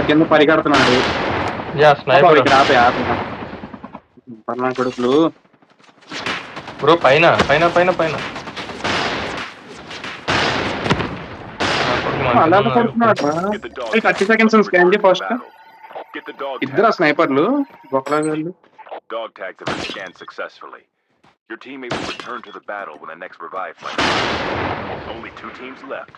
కింద పరిగెడుతున్నాడు. Yeah sniper ఇక్కడ ఆపే పర్లా కొడుకులు బ్రో. పైన పైన పైన పైన అలా కొడుతున్నాడు. 30 seconds స్కాన్ చేయి ఫస్ట్. ఇద్దరు స్నైపర్లు ఒకలాగాళ్ళు. Dog tags have been scanned successfully. Your teammate will return to the battle when the next revive flight. Only 2 teams left.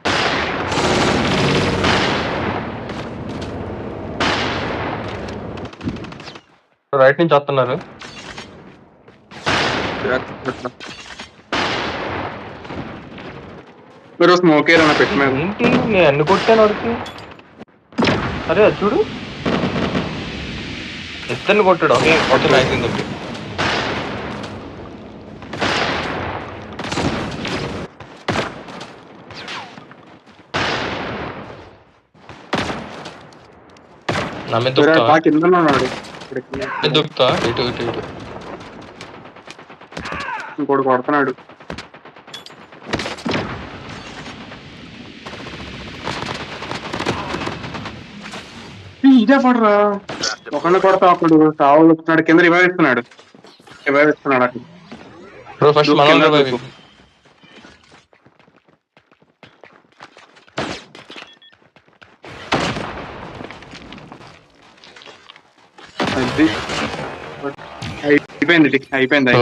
Right నుంచి వస్తున్నారు. మీరు స్మోక్ ఏదైనా పెట్టిన ఏంటి నేను ఎన్ని కొట్టాను వాడికి. అరే అది చూడు, ఇద్దరిని కొట్టాడు. ఓకే ఓకే మ్యాక్సింగ్ తప్పి. నా మీద దుక్కుతా కింద ఉన్నాడు. దుక్కుతా ఇటు ఇటు ఇటు. ఇంకోటి కొడుతున్నాడు. ఇదే పడరా ఒకరిని కొడతా ఒకడు తావులు వస్తున్నాడు. కింద రివైవ్ ఇస్తున్నాడు అక్కడ. బ్రో ఫస్ట్ మనం రివైవ్. అయిపోయింది అయిపోయింది.